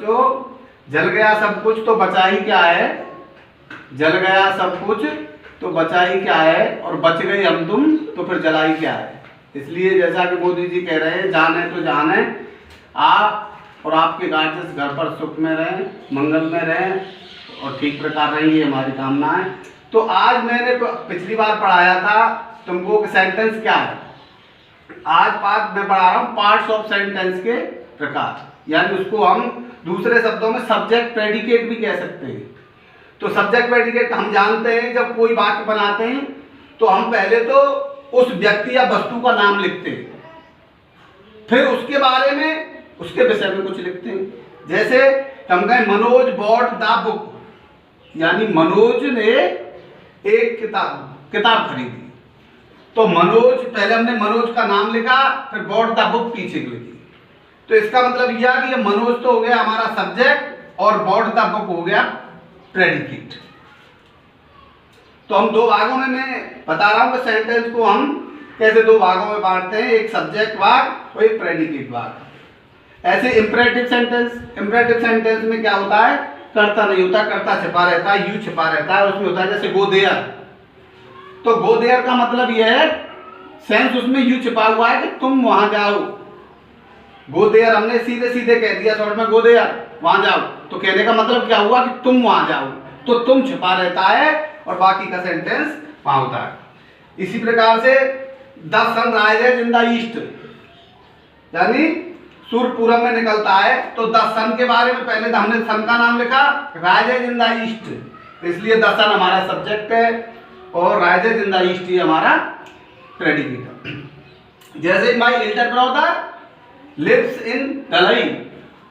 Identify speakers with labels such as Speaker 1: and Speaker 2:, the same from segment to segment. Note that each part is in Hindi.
Speaker 1: बच्चों, जल गया सब कुछ तो बचा ही क्या है, जल गया सब कुछ तो बचा ही क्या है, और बच गई हम तुम तो फिर जला ही क्या है। इसलिए जैसा कि मोदी जी कह रहे हैं, जान है तो जान है, आप और आपके गार्जियंस घर पर सुख में रहें, मंगल में रहें और ठीक प्रकार रहें, ये हमारी कामना है। तो आज मैंने पिछली बार पढ़ाया था तुमको कि सेंटेंस क्या है, आज पार्ट मैं पढ़ा रहा हूँ पार्ट्स ऑफ सेंटेंस के प्रकार, यानी उसको हम दूसरे शब्दों में सब्जेक्ट प्रेडिकेट भी कह सकते हैं। तो सब्जेक्ट प्रेडिकेट हम जानते हैं, जब कोई वाक्य बनाते हैं तो हम पहले तो उस व्यक्ति या वस्तु का नाम लिखते हैं, फिर उसके बारे में उसके विषय में कुछ लिखते हैं। जैसे हम कहें मनोज बॉट द बुक, यानी मनोज ने एक किताब खरीदी, तो मनोज, पहले हमने मनोज का नाम लिखा, फिर बॉट द बुक पीछे लिखी। तो इसका मतलब यह कि ये मनोज तो हो गया हमारा सब्जेक्ट और बॉट द बुक हो गया प्रेडिकेट। तो हम दो भागों में मैं बता रहा हूं कि सेंटेंस को हम कैसे दो भागों में बांटते हैं, एक सब्जेक्ट भाग और एक प्रेडिकेट भाग। ऐसे इंपरेटिव सेंटेंस में क्या होता है, कर्ता नहीं होता, कर्ता छिपा रहता है, यू छिपा रहता है, उसमें होता है जैसे गो देयर। तो गो देयर का मतलब यह है, सेंस उसमें यू छिपा हुआ है कि तुम वहां जाओ। गो देयर हमने सीधे सीधे कह दिया शॉर्ट में, गो देयर वहां जाओ, तो कहने का मतलब क्या हुआ कि तुम वहां जाओ, तो तुम छिपा रहता है और बाकी का सेंटेंस वहां होता है। इसी प्रकार से the sun rises in the east, यानी सूर्य पूरब में निकलता है, तो द सन के बारे में पहले हमने सन का नाम लिखा, राइजेज इन द ईस्ट, इसलिए द सन हमारा सब्जेक्ट है और राइजेज इन द ईस्ट ही हमारा प्रेडिकेट। जैसे my elder brother lives in Delhi,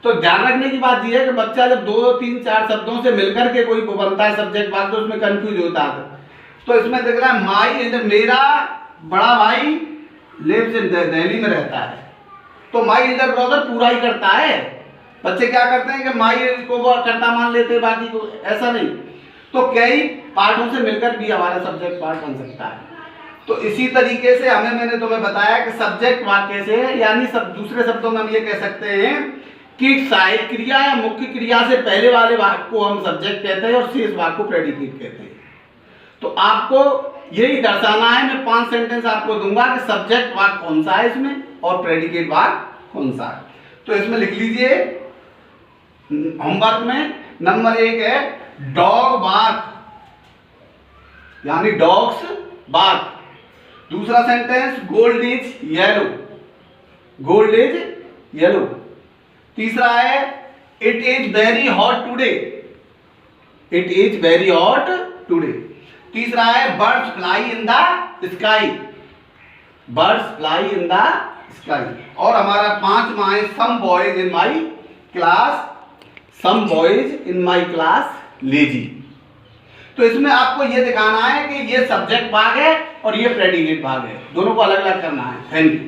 Speaker 1: तो ध्यान रखने की बात यह है कि बच्चा जब 2, 3, 4 शब्दों से मिलकर के कोई बनता है सब्जेक्ट भाग, तो उसमें कंफ्यूज होता है। तो इसमें दिख रहा है माई एल्डर, मेरा बड़ा भाई लिव्स इन दिल्ली में रहता है, तो माई एल्डर ब्रदर पूरा ही करता है। बच्चे क्या करते हैं कि माई को वो करता मान लेते हैं, बाकी को ऐसा नहीं। तो कई पार्टों से मिलकर भी हमारा सब्जेक्ट पार्ट बन सकता है। तो इसी तरीके से मैंने तुम्हें बताया कि सब्जेक्ट वाक्य से, यानी सब दूसरे शब्दों में हम ये कह सकते हैं कि सहायक क्रिया या मुख्य क्रिया से पहले वाले वाक्य को हम सब्जेक्ट कहते हैं और शेष वाक्य को प्रेडिकेट कहते हैं। तो आपको यही दर्शाना है, मैं 5 सेंटेंस आपको दूंगा कि सब्जेक्ट वाक्य कौन सा है इसमें और प्रेडिकेट वाक्य कौन सा है। तो इसमें लिख लीजिए होमवर्क में, नंबर 1 है डॉग बार्क, यानी डॉग्स बार्क। दूसरा sentence gold is yellow, gold is yellow. तीसरा है it is very hot today, it is very hot today. तीसरा है birds fly in the sky, birds fly in the sky. और हमारा 5वां है some boys in my class, some boys in my class lazy. तो इसमें आपको यह दिखाना है कि ये सब्जेक्ट भाग है और ये प्रेडिकेट भाग है, दोनों को अलग अलग करना है। Thank you.